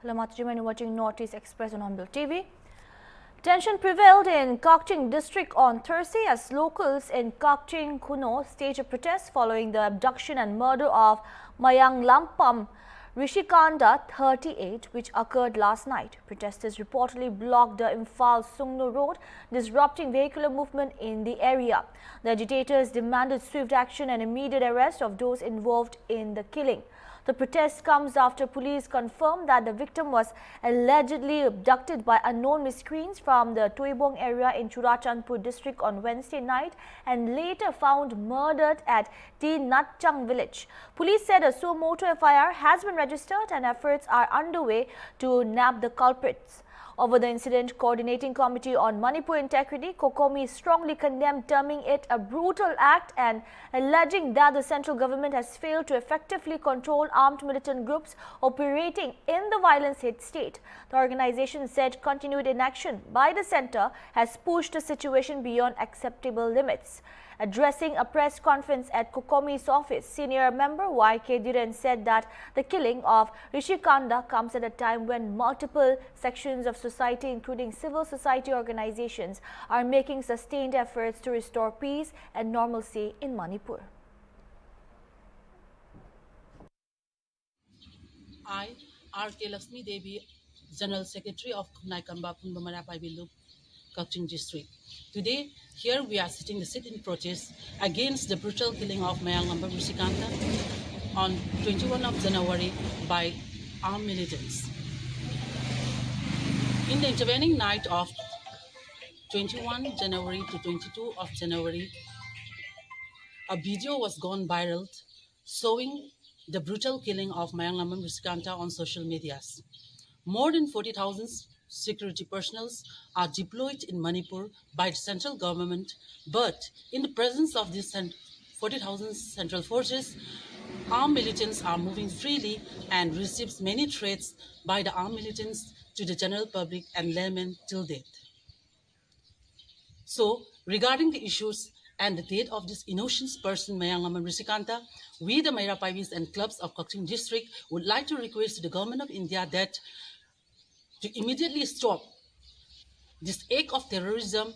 Hello, Matsujiman, you're watching Northeast Express on HornbillTV. Tension prevailed in Kakching district on Thursday as locals in Kakching, Kuno staged a protest following the abduction and murder of Mayang Lampam Rishikanda, 38, which occurred last night. Protesters reportedly blocked the Imphal-Sungno road, disrupting vehicular movement in the area. The agitators demanded swift action and immediate arrest of those involved in the killing. The protest comes after police confirmed that the victim was allegedly abducted by unknown miscreants from the Toibong area in Churachandpur district on Wednesday night and later found murdered at T. Natchang village. Police said a suo motu FIR has been registered and efforts are underway to nab the culprits. Over the incident, Coordinating Committee on Manipur Integrity, COCOMI, strongly condemned, terming it a brutal act and alleging that the central government has failed to effectively control armed militant groups operating in the violence-hit state. The organization said continued inaction by the centre has pushed the situation beyond acceptable limits. Addressing a press conference at COCOMI's office, senior member Y.K. Dhiren said that the killing of Rishikanda comes at a time when multiple sections of society, including civil society organizations, are making sustained efforts to restore peace and normalcy in Manipur. I, R.K. Lakshmi Devi, General Secretary of Naikamba Punbamara Paibilu, Kakching District. Today, here we are sitting the sit-in protest against the brutal killing of Mayang Lampam Rishikanda on 21 of January by armed militants. In the intervening night of 21 January to 22 of January, a video was gone viral showing the brutal killing of Mayang Lampam Rishikanda on social medias. More than 40,000 security personnel are deployed in Manipur by the central government, but in the presence of these 40,000 central forces, armed militants are moving freely and receives many threats by the armed militants to the general public and laymen till death. So, regarding the issues and the death of this innocent person, Mayang Lampam Rishikanda, we, the Mayra Paivis and clubs of Kakching district, would like to request to the government of India that to immediately stop this act of terrorism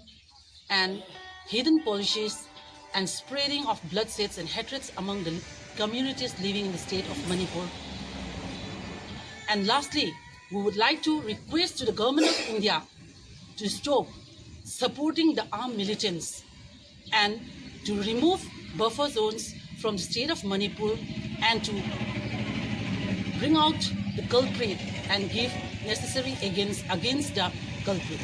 and hidden policies and spreading of bloodsheds and hatreds among the communities living in the state of Manipur. And lastly, we would like to request to the government of India to stop supporting the armed militants and to remove buffer zones from the state of Manipur and to bring out the culprit and give necessary against the culprit.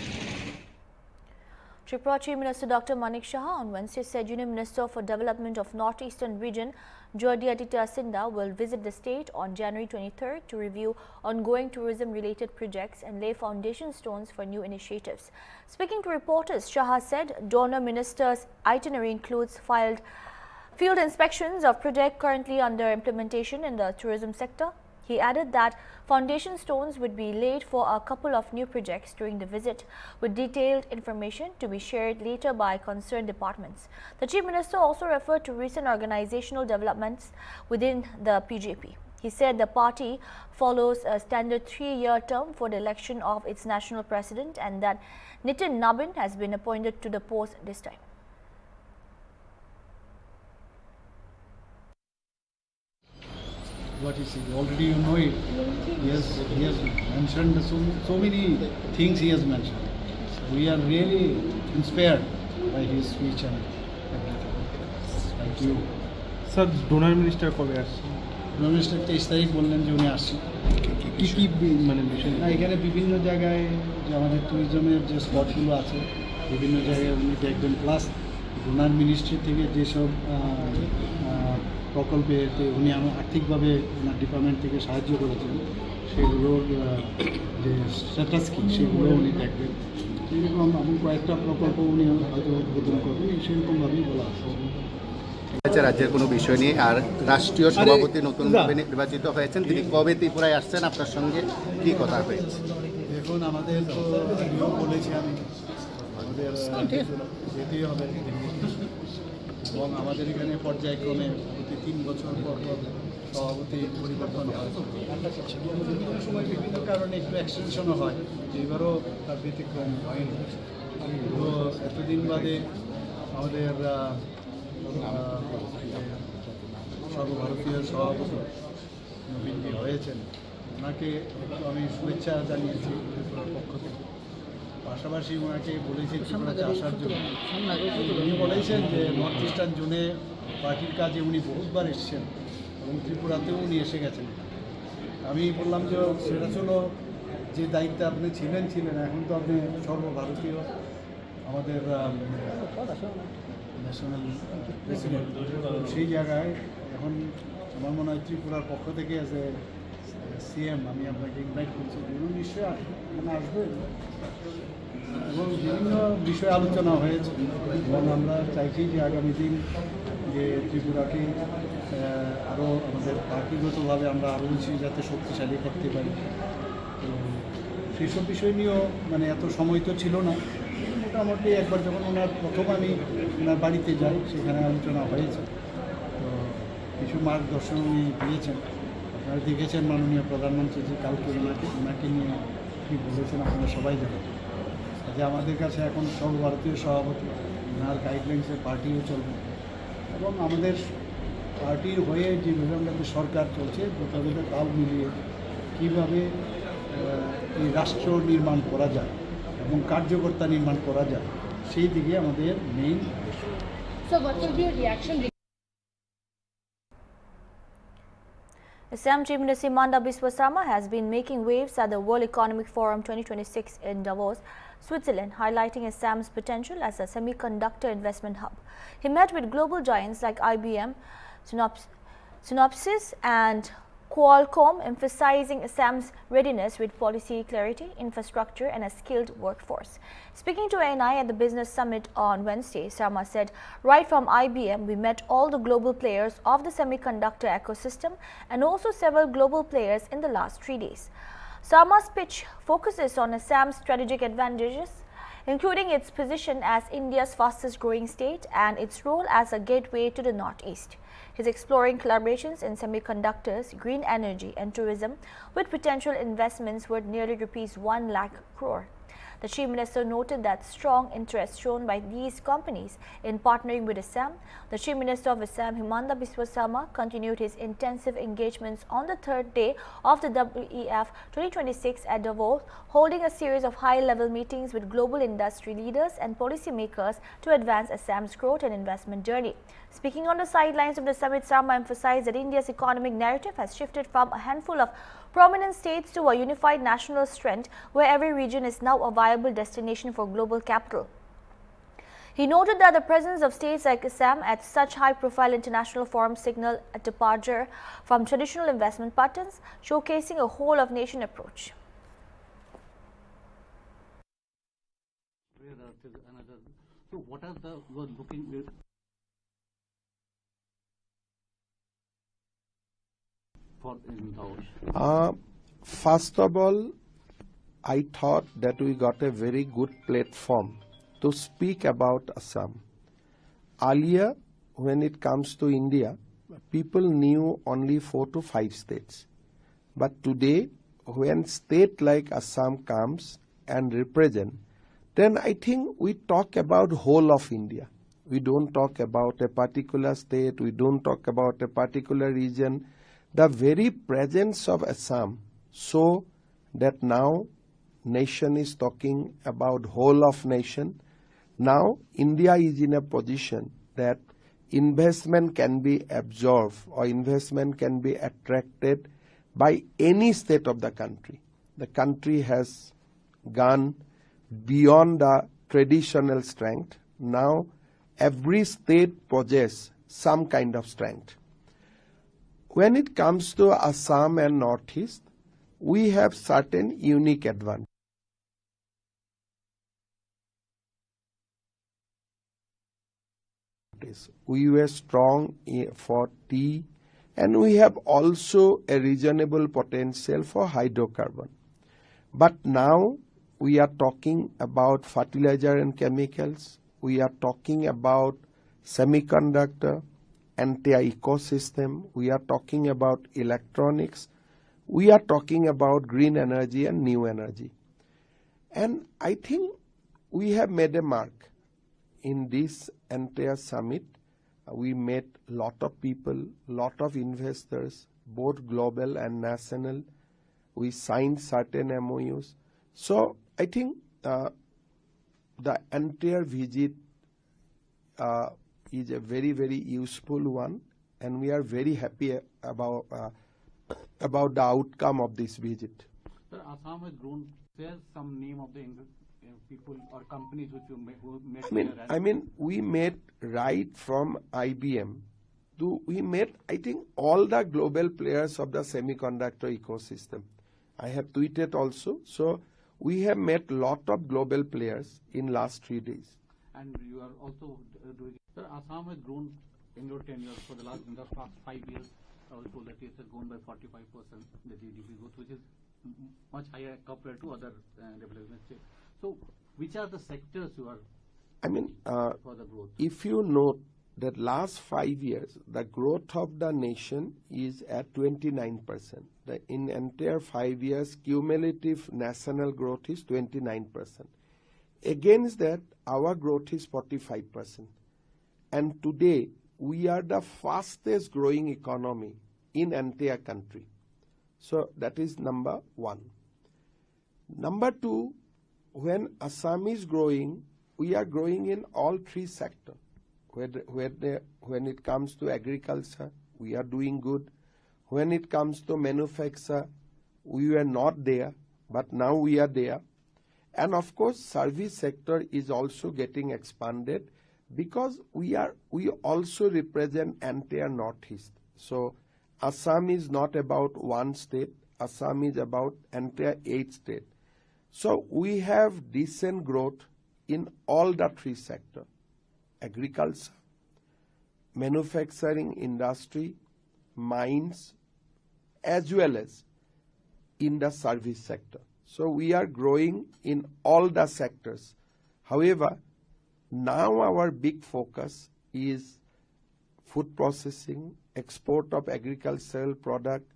Tripura Chief Minister Dr. Manik Saha on Wednesday said Union Minister for Development of Northeastern Region Jyoti Aditya Sindha will visit the state on January 23rd to review ongoing tourism-related projects and lay foundation stones for new initiatives. Speaking to reporters, Saha said donor minister's itinerary includes field inspections of projects currently under implementation in the tourism sector. He added that foundation stones would be laid for a couple of new projects during the visit, with detailed information to be shared later by concerned departments. The Chief Minister also referred to recent organizational developments within the PJP. He said the party follows a standard 3-year term for the election of its national president and that Nitin Nabin has been appointed to the post this time. What is it? Already you know it. He has mentioned so many things he has mentioned. We are really inspired by his speech and everything. Thank you. Sir, donor minister কবে আসছে? Donor minister 23 তারিখ বললেন যে উনি আসছেন। কি মানে বিষয়? না এখানে বিভিন্ন জায়গায় যে আমাদের ট্যুরিজমের যে স্পটগুলো আছে বিভিন্ন জায়গায় উনি দেখবেন, প্লাস ডোনার মিনিস্ট্রি থেকে যেসব প্রকল্পেতে উনি আর্থিকভাবে ওনার ডিপার্টমেন্ট থেকে সাহায্য করেছেন সেগুলোর যে স্ট্যাটাস কী সেগুলো উনি দেখবেন। এরকম এমন কয়েকটা প্রকল্প উনি হয়তো উদ্বোধন করবেন, সেরকমভাবেই বলা আছে। রাজ্যের কোনো বিষয় নেই। আর রাষ্ট্রীয় সভাপতি নতুনভাবে নির্বাচিত হয়েছেন, তিনি কবে ত্রিপুরায় আসছেন, আপনার সঙ্গে কী কথা হয়েছে? দেখুন আমাদের তো আমিও বলেছি, আমাদের যেতেই হবে এবং আমাদের এখানে পর্যায়ক্রমে প্রতি 3 বছর পর সভাপতি পরিবর্তন হয়। বিভিন্ন সময় বিভিন্ন কারণে একটু এক্সটেনশনও হয়, এবারও তার ব্যতিক্রম হয়নি। তো এতদিন বাদে আমাদের সর্বভারতীয় সভাপতি নবীনজি হয়েছেন, ওনাকে একটু আমি শুভেচ্ছা জানিয়েছি ত্রিপুরার পক্ষ থেকে। পাশাপাশি ওনাকে বলেছি ত্রিপুরাতে আসার জন্য। উনি বলেছেন যে নর্থ ইস্টার্ন জোনে পার্টির কাজে উনি বহুতবার এসেছেন এবং ত্রিপুরাতেও উনি এসে গেছেন। আমি বললাম যে সেটা ছিল যে দায়িত্বে আপনি ছিলেন, এখন তো আপনি সর্বভারতীয় আমাদের ন্যাশনাল প্রেসিডেন্ট, সেই জায়গায় এখন আমার মনে হয় ত্রিপুরার পক্ষ থেকে অ্যাজ এ সিএম আমি আপনাকে ইনভাইট করছি। উনি নিশ্চয়ই এখানে আসবেন এবং বিভিন্ন বিষয়ে আলোচনা হয়েছে এবং আমরা চাইছি যে আগামী দিন যে ত্রিপুরাকে আরও আমাদের পার্টিগতভাবে আমরা আরও বেশি যাতে শক্তিশালী করতে পারি। তো সেসব বিষয় নিয়েও মানে এত সময় তো ছিল না, মোটামুটি একবার যখন প্রথম আমি ওনার বাড়িতে যাই সেখানে আলোচনা হয়েছে। তো কিছু মার্গদর্শন উনি দিয়েছেন, আপনারা দেখেছেন মাননীয় প্রধানমন্ত্রী যে কালকে ওনাকে নিয়ে কী বলেছেন আপনারা সবাই জানেন। যে আমাদের কাছে এখন সর্বভারতীয় সভাপতি, ওনার গাইডলাইন্সে পার্টিও চলবে এবং আমাদের পার্টির হয়ে যেভাবে আমাদের সরকার চলছে যথাযথ তাল মিলিয়ে কীভাবে এই রাষ্ট্র নির্মাণ করা যায় এবং কার্যকর্তা নির্মাণ করা যায় সেই দিকে আমাদের main. So what will be your reaction? Assam Chief Minister Himanta Biswa Sarma has been making waves at the World Economic Forum 2026 in Davos, Switzerland, highlighting Assam's potential as a semiconductor investment hub. He met with global giants like IBM, Synopsys and Qualcomm, emphasizing Assam's readiness with policy clarity, infrastructure and a skilled workforce. Speaking to ANI at the Business Summit on Wednesday, Sarma said, right from IBM, we met all the global players of the semiconductor ecosystem and also several global players in the last 3 days. Sarma's pitch focuses on Assam's strategic advantages, including its position as India's fastest growing state and its role as a gateway to the Northeast. He's exploring collaborations in semiconductors, green energy and tourism with potential investments worth nearly ₹1 lakh crore. The Chief Minister noted that strong interest shown by these companies in partnering with Assam. The Chief Minister of Assam, Himanta Biswa Sarma, continued his intensive engagements on the third day of the WEF 2026 at Davos, holding a series of high-level meetings with global industry leaders and policymakers to advance Assam's growth and investment journey. Speaking on the sidelines of the summit, Sarma emphasized that India's economic narrative has shifted from a handful of prominent states to a unified national strength where every region is now a viable destination for global capital. He noted that the presence of states like Assam at such high-profile international forums signal a departure from traditional investment patterns, showcasing a whole-of-nation approach. So what are the looking for in Davos? First of all, I thought that we got a very good platform to speak about Assam. Earlier, when it comes to India, people knew only 4 to 5 states. But today, when state like Assam comes and represent, then I think we talk about whole of India. We don't talk about a particular state, we don't talk about a particular region. The very presence of Assam so that now nation is talking about whole of nation. Now India is in a position that investment can be absorbed or investment can be attracted by any state of the country. The country has gone beyond the traditional strength. Now every state possesses some kind of strength. When it comes to Assam and Northeast, we have certain unique advantages. We were strong for tea, and we have also a reasonable potential for hydrocarbon. But now we are talking about fertilizer and chemicals, we are talking about semiconductor, entire ecosystem, we are talking about electronics, we are talking about green energy and new energy. And I think we have made a mark in this entire summit. We met a lot of people, lot of investors, both global and national. We signed certain MOUs. So I think the entire visit is a very, very useful one, and we are very happy about the outcome of this visit. Sir, Assam has grown. Share some name of the people or companies which you who met here. I mean, we met right from IBM to we met, I think, all the global players of the semiconductor ecosystem. I have tweeted also. So we have met lot of global players in last 3 days. And you are also doing. Sir, Assam has grown in your tenure for the last 5 years. Also, that it has grown by 45% the GDP growth, which is much higher compared to other development states. So, which are the sectors you are? I mean, for the growth? if you note that last 5 years, the growth of the nation is at 29%. In entire 5 years, cumulative national growth is 29%. Against that, our growth is 45%. And today, we are the fastest growing economy in entire country. So that is number one. Number two, when Assam is growing, we are growing in all three sectors. When it comes to agriculture, we are doing good. When it comes to manufacture, we were not there, but now we are there. And of course, service sector is also getting expanded because we also represent entire Northeast. So Assam is not about one state. Assam is about entire 8 states. So we have decent growth in all the three sectors: agriculture, manufacturing industry, mines, as well as in the service sector. So we are growing in all the sectors. However, now our big focus is food processing, export of agricultural product,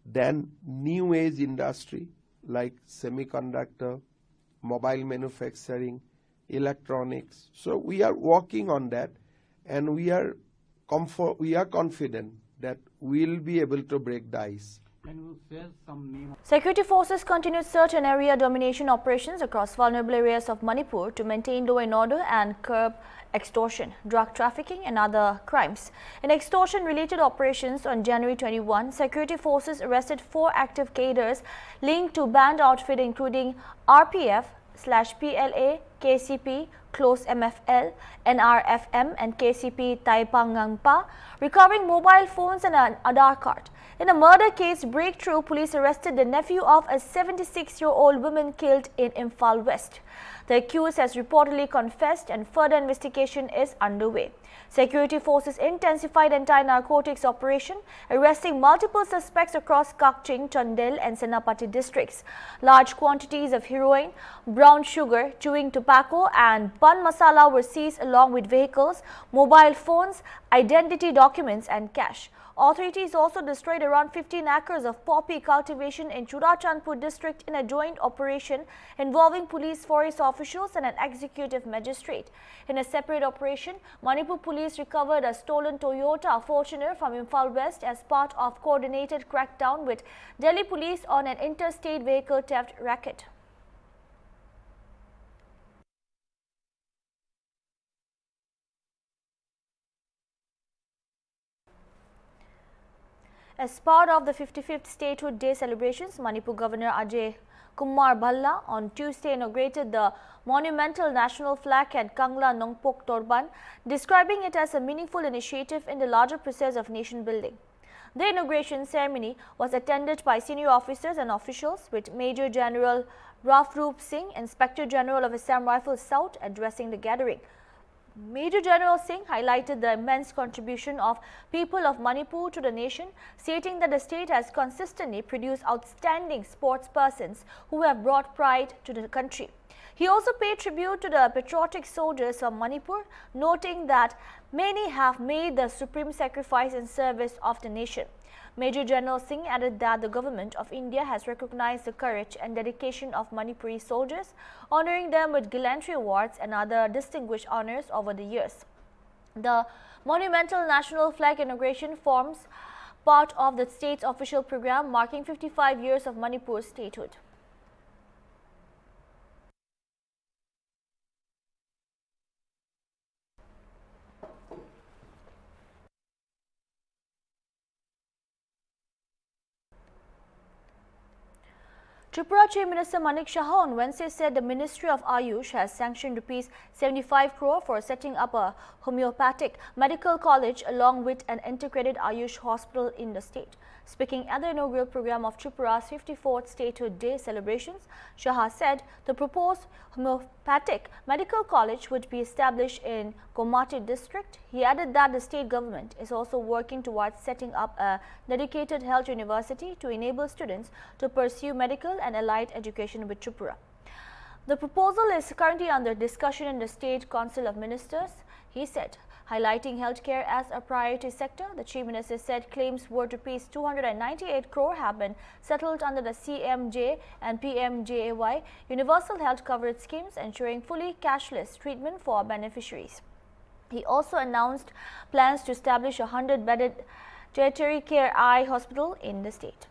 then new age industry like semiconductor, mobile manufacturing, electronics. So we are working on that, and we are confident that we'll be able to break the ice. Can you share some name? Security forces continued search and area domination operations across vulnerable areas of Manipur to maintain law and order and curb extortion, drug trafficking and other crimes. In extortion-related operations on January 21, security forces arrested 4 active cadres linked to banned outfit including RPF/PLA, KCP, Close MFL, NRFM and KCP Taipangangpa, recovering mobile phones and an Aadhaar card. In a murder case breakthrough, police arrested the nephew of a 76-year-old woman killed in Imphal West. The accused has reportedly confessed and further investigation is underway. Security forces intensified anti-narcotics operation, arresting multiple suspects across Kakching, Chandel and Senapati districts. Large quantities of heroin, brown sugar, chewing tobacco and pan masala were seized along with vehicles, mobile phones, identity documents and cash. Authorities also destroyed around 15 acres of poppy cultivation in Churachandpur district in a joint operation involving police, forest officials and an executive magistrate. In a separate operation, Manipur police recovered a stolen Toyota Fortuner from Imphal West as part of coordinated crackdown with Delhi police on an interstate vehicle theft racket. As part of the 55th Statehood Day celebrations, Manipur Governor Ajay Kumar Bhalla on Tuesday inaugurated the monumental national flag at Kangla Nongpok Torban, describing it as a meaningful initiative in the larger process of nation building. The inauguration ceremony was attended by senior officers and officials, with Major General Rafroop Singh, Inspector General of Assam Rifles South, addressing the gathering. Major General Singh highlighted the immense contribution of people of Manipur to the nation, stating that the state has consistently produced outstanding sports persons who have brought pride to the country. He also paid tribute to the patriotic soldiers of Manipur, noting that many have made the supreme sacrifice in service of the nation. Major General Singh added that the government of India has recognized the courage and dedication of Manipuri soldiers, honoring them with gallantry awards and other distinguished honors over the years. The monumental national flag inauguration forms part of the state's official program marking 55 years of Manipur's statehood. Tripura Chief Minister Manik Saha on Wednesday said the Ministry of Ayush has sanctioned ₹75 crore for setting up a homeopathic medical college along with an integrated Ayush hospital in the state. Speaking at the inaugural program of Tripura's 54th Statehood Day celebrations, Saha said the proposed homeopathic medical college would be established in Gomati district. He added that the state government is also working towards setting up a dedicated health university to enable students to pursue medical and allied education with Tripura. The proposal is currently under discussion in the State Council of Ministers, he said. Highlighting healthcare as a priority sector, the Chief Minister said claims worth ₹298 crore have been settled under the CMJ and PMJAY Universal Health Coverage schemes, ensuring fully cashless treatment for beneficiaries. He also announced plans to establish a 100-bedded tertiary care eye hospital in the state.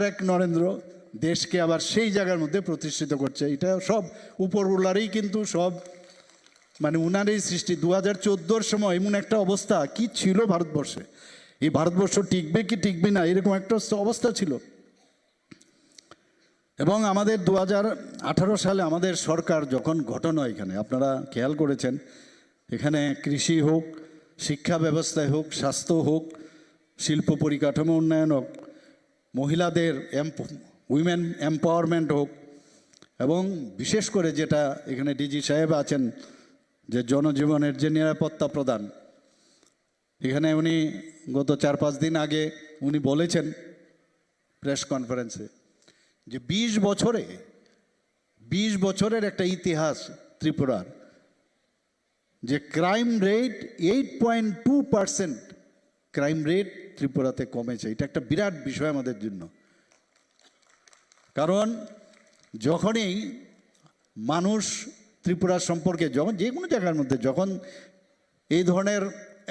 এক নরেন্দ্র দেশকে আবার সেই জায়গার মধ্যে প্রতিষ্ঠিত করছে। এটা সব উপরওয়ালারই কিন্তু সব মানে উনারই সৃষ্টি। 2014 সময় এমন একটা অবস্থা কি ছিল ভারতবর্ষে, এই ভারতবর্ষ টিকবে কি টিকবে না এরকম একটা অবস্থা ছিল। এবং আমাদের 2018 সালে আমাদের সরকার যখন গঠন হয়, এখানে আপনারা খেয়াল করেছেন, এখানে কৃষি হোক, শিক্ষা ব্যবস্থায় হোক, স্বাস্থ্য হোক, শিল্প পরিকাঠামো উন্নয়ন হোক, মহিলাদের উইমেন এম্পাওয়ারমেন্ট হোক, এবং বিশেষ করে যেটা এখানে ডিজি সাহেব আছেন যে জনজীবনের যে নিরাপত্তা প্রদান, এখানে উনি গত 4-5 দিন আগে উনি বলেছেন প্রেস কনফারেন্সে যে 20 বছরের একটা ইতিহাস ত্রিপুরার, যে ক্রাইম রেট 8.2% ক্রাইম রেট ত্রিপুরাতে কমেছে। এটা একটা বিরাট বিষয় আমাদের জন্য, কারণ যখনই মানুষ ত্রিপুরা সম্পর্কে যখন যে কোনো জায়গার মধ্যে যখন এই ধরনের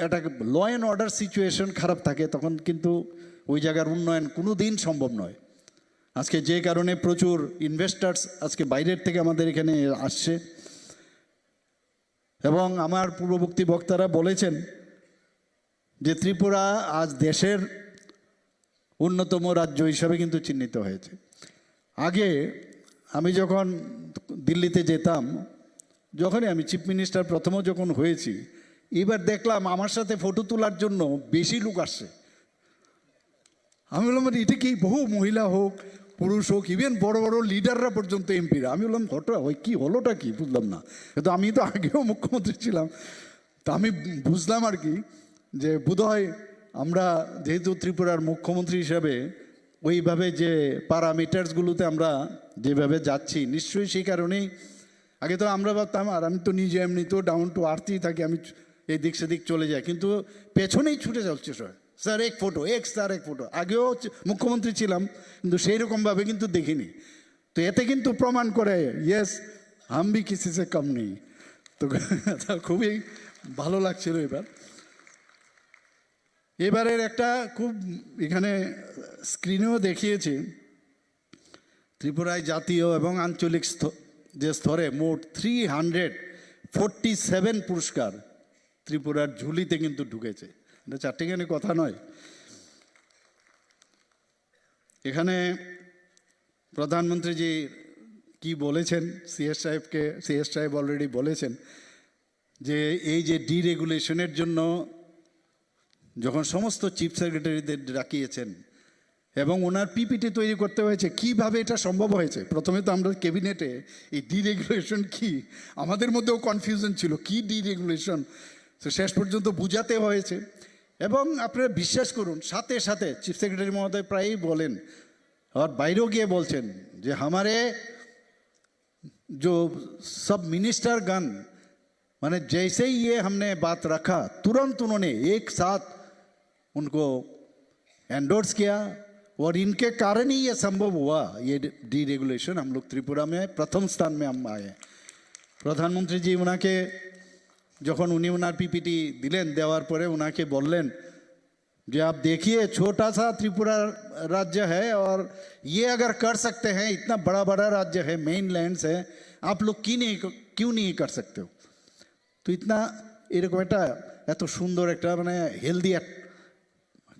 একটা ল অ্যান্ড অর্ডার সিচুয়েশন খারাপ থাকে, তখন কিন্তু ওই জায়গার উন্নয়ন কোনো দিন সম্ভব নয়। আজকে যে কারণে প্রচুর ইনভেস্টার্স আজকে বাইরের থেকে আমাদের এখানে আসছে, এবং আমার পূর্ববর্তী বক্তারা বলেছেন যে ত্রিপুরা আজ দেশের অন্যতম রাজ্য হিসাবে কিন্তু চিহ্নিত হয়েছে। আগে আমি যখন দিল্লিতে যেতাম, যখনই আমি চিফ মিনিস্টার প্রথমও যখন হয়েছি, এবার দেখলাম আমার সাথে ফটো তোলার জন্য বেশি লোক আসছে। আমি বললাম এটা কি, বহু মহিলা হোক পুরুষ হোক, ইভেন বড় বড় লিডাররা পর্যন্ত এমপিরা। আমি বললাম ঘটনা ওই কী হলোটা কি বুঝলাম না, কিন্তু আমি তো আগেও মুখ্যমন্ত্রী ছিলাম, তা আমি বুঝলাম আর কি যে বোধহয় আমরা যেহেতু ত্রিপুরার মুখ্যমন্ত্রী হিসাবে ওইভাবে যে প্যারামিটার্সগুলোতে আমরা যেভাবে যাচ্ছি, নিশ্চয়ই সেই কারণেই। আগে তো আমরা ভাবতাম, আর আমি তো নিজে এমনি তো ডাউন টু আর্থই থাকি, আমি এই দিক সেদিক চলে যাই, কিন্তু পেছনেই ছুটে যাচ্ছে স্যার এক ফটো, স্যার এক ফটো। আগেও মুখ্যমন্ত্রী ছিলাম, কিন্তু সেই রকমভাবে কিন্তু দেখিনি। তো এতে কিন্তু প্রমাণ করে ইয়েস হাম ভি কিসি সে কম নেই। তো খুবই ভালো লাগছিল এবারের একটা খুব এখানে স্ক্রিনেও দেখিয়েছি ত্রিপুরায় জাতীয় এবং আঞ্চলিক যে স্তরে মোট 347 পুরস্কার ত্রিপুরার ঝুলিতে কিন্তু ঢুকেছে। এটা চারটিখানি কথা নয়। এখানে প্রধানমন্ত্রীজি কি বলেছেন, সিএস সাহেব অলরেডি বলেছেন যে এই যে ডিরেগুলেশনের জন্য যখন সমস্ত চিফ সেক্রেটারিদের ডাকিয়েছেন এবং ওনার পিপিটি তৈরি করতে হয়েছে কিভাবে এটা সম্ভব হয়েছে। প্রথমে তো আমরা ক্যাবিনেটে এই ডিরেগুলেশন কি, আমাদের মধ্যেও কনফিউশন ছিল কি ডিরেগুলেশন, তো শেষ পর্যন্ত বুঝাতে হয়েছে। এবং আপনারা বিশ্বাস করুন সাথে সাথে চিফ সেক্রেটারি মহোদয় প্রায়ই বলেন আর বাইরেও গিয়ে বলছেন যে हमारे जो सब मिनिस्टर गण माने जैसे ही ये हमने बात रखा तुरंत उन्होंने एक साथ उनको एंडोर्स किया और इनके कारण ही ये संभव हुआ। ये डीरेगुलेशन हम लोग त्रिपुरा में प्रथम स्थान में हम आए। प्रधानमंत्री जी उनाके যখন উনি ওনার পিপিটি দিলেন দেওয়ার পরে ওনাকে বললেন যে आप देखिए छोटा सा त्रिपुरा राज्य है और ये अगर कर सकते हैं, इतना बड़ा बड़ा राज्य है, मेन लैंड्स है, आप लोग क्यों नहीं कर सकते हो। तो इतना এরকম একটা এত সুন্দর একটা মানে হেলদি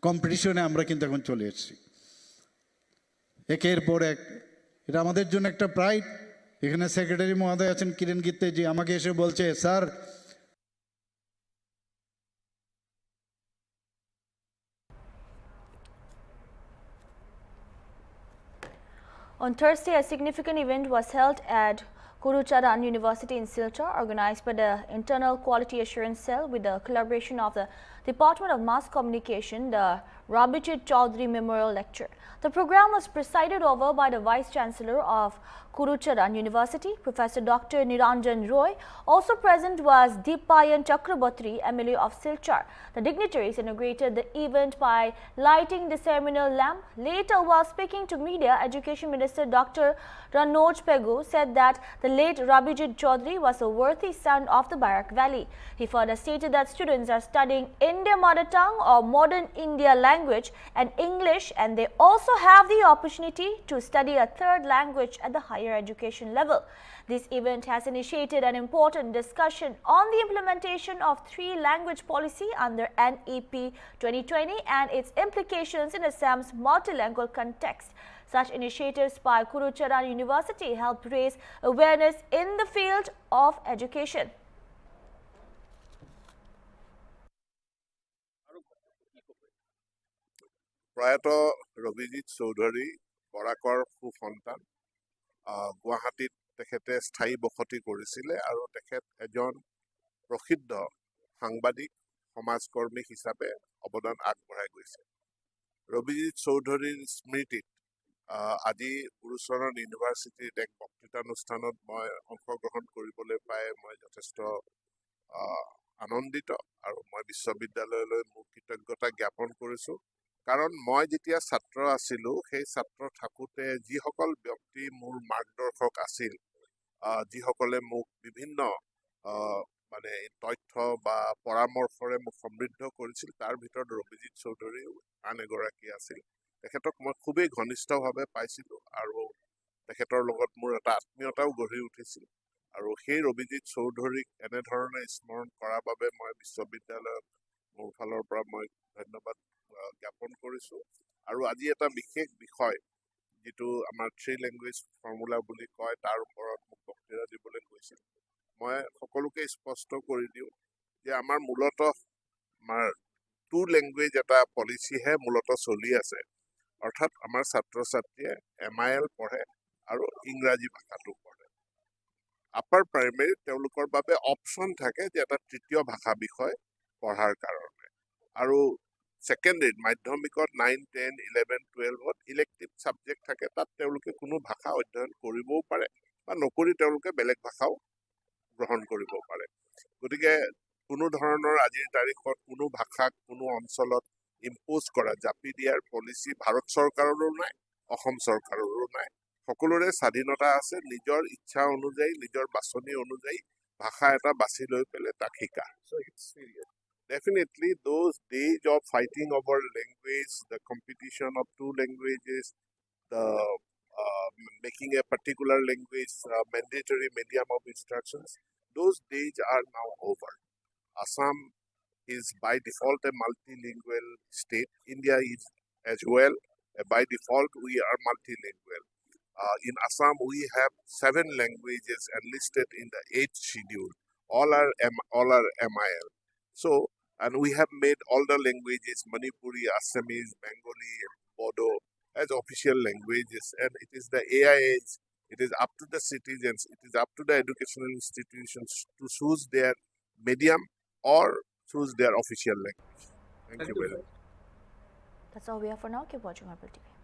কম্পিটিশনে আমরা কিন্তু এখন চলে এসেছি একের পর এক। এটা আমাদের জন্য একটা প্রাইড। এখানে সেক্রেটারি মহোদয় আছেন কিরণ গীতে জি, আমাকে এসে বলছে sir On Thursday, a significant event was held at Kurucharan University in Silchar, organized by the Internal Quality Assurance Cell with the collaboration of the Department of Mass Communication, the Rabijit Chaudhary Memorial Lecture. The program was presided over by the Vice Chancellor of Kurucharan University, Professor Dr. Niranjan Roy. Also present was Deepayan Chakraborty, MLA of Silchar. The dignitaries inaugurated the event by lighting the ceremonial lamp. Later, while speaking to media, Education Minister Dr. Ranoj Pegu said that the late Rabijit Chaudhary was a worthy son of the Barak Valley. He further stated that students are studying Indian mother tongue or modern India language and English, and they also have the opportunity to study a third language at the higher education level. This event has initiated an important discussion on the implementation of three-language policy under NEP 2020 and its implications in Assam's multilingual context. Such initiatives by Kurucharan University help raise awareness in the field of education. প্রয়াত ৰবিজিৎ চৌধুৰী বৰাকৰ সুসন্তান গুৱাহাটীত তেখেতে স্থায়ী বসতি কৰিছিলে আৰু তেখেত এজন প্ৰসিদ্ধ সাংবাদিক সমাজকৰ্মী হিচাপে অৱদান আগবঢ়াই গৈছে। ৰবিজিৎ চৌধুৰীৰ স্মৃতিত আজি কুৰুচৰণ ইউনিভাৰ্চিটিৰ এক বক্তৃতানুষ্ঠানত মই অংশগ্ৰহণ কৰিবলৈ পাই মই যথেষ্ট আনন্দিত আৰু মই বিশ্ববিদ্যালয়লৈ মোৰ কৃতজ্ঞতা জ্ঞাপন কৰিছোঁ। কাৰণ মই যেতিয়া ছাত্ৰ আছিলোঁ সেই ছাত্ৰ থাকোঁতে যিসকল ব্যক্তি মোৰ মাৰ্গদৰ্শক আছিল, যিসকলে মোক বিভিন্ন মানে তথ্য বা পৰামৰ্শৰে মোক সমৃদ্ধ কৰিছিল, তাৰ ভিতৰত ৰবিজিৎ চৌধুৰীও আন এগৰাকী আছিল। তেখেতক মই খুবেই ঘনিষ্ঠভাৱে পাইছিলোঁ আৰু তেখেতৰ লগত মোৰ এটা আত্মীয়তাও গঢ়ি উঠিছিল। আৰু সেই ৰবিজিৎ চৌধুৰীক এনেধৰণে স্মৰণ কৰাৰ বাবে মই বিশ্ববিদ্যালয়ক মোৰ ফালৰ পৰা মই ধন্যবাদ জ্ঞাপন কৰিছোঁ। আৰু আজি এটা বিশেষ বিষয় যিটো আমাৰ থ্ৰী লেংগুৱেজ ফৰ্মুলা বুলি কয় তাৰ ওপৰত মোক বক্তৃতা দিবলৈ গৈছিল। মই সকলোকে স্পষ্ট কৰি দিওঁ যে আমাৰ মূলতঃ আমাৰ টু লেংগুৱেজ এটা পলিচিহে মূলতঃ চলি আছে। অৰ্থাৎ আমাৰ ছাত্ৰ ছাত্ৰীয়ে MIL পঢ়ে আৰু ইংৰাজী ভাষাটো পঢ়ে। আপাৰ প্ৰাইমেৰী তেওঁলোকৰ বাবে অপশ্যন থাকে যে এটা তৃতীয় ভাষা বিষয় পঢ়াৰ কাৰণে। আৰু ছেকেণ্ডেৰীত মাধ্যমিকত 9, 10, 11, 12ত ইলেক্টিভ ছাবজেক্ট থাকে, তাত তেওঁলোকে কোনো ভাষা অধ্যয়ন কৰিবও পাৰে বা নকৰি তেওঁলোকে বেলেগ ভাষাও গ্ৰহণ কৰিব পাৰে। গতিকে কোনো ধৰণৰ আজিৰ তাৰিখত কোনো ভাষাক কোনো অঞ্চলত ইম্প'জ কৰা, জাপি দিয়াৰ পলিচি ভাৰত চৰকাৰৰো নাই, অসম চৰকাৰৰো নাই। সকলোৰে স্বাধীনতা আছে, নিজৰ ইচ্ছা অনুযায়ী নিজৰ বাছনি অনুযায়ী ভাষা এটা বাছি লৈ পেলাই তাক শিকা so it's serious definitely those days of fighting over language the competition of two languages the making a particular language mandatory medium of instructions those days are now over Assam is by default a multilingual state. India is as well. By default, we are multilingual. In Assam, we have 7 languages enlisted in the 8th schedule. All are MIL. So, and we have made all the languages, Manipuri, Assamese, Bengali, Bodo, as official languages. And it is the AIAs, it is up to the citizens, it is up to the educational institutions to choose their medium or choose their official language. Thank you very much. That's all we have for now. Keep watching Hornbill TV.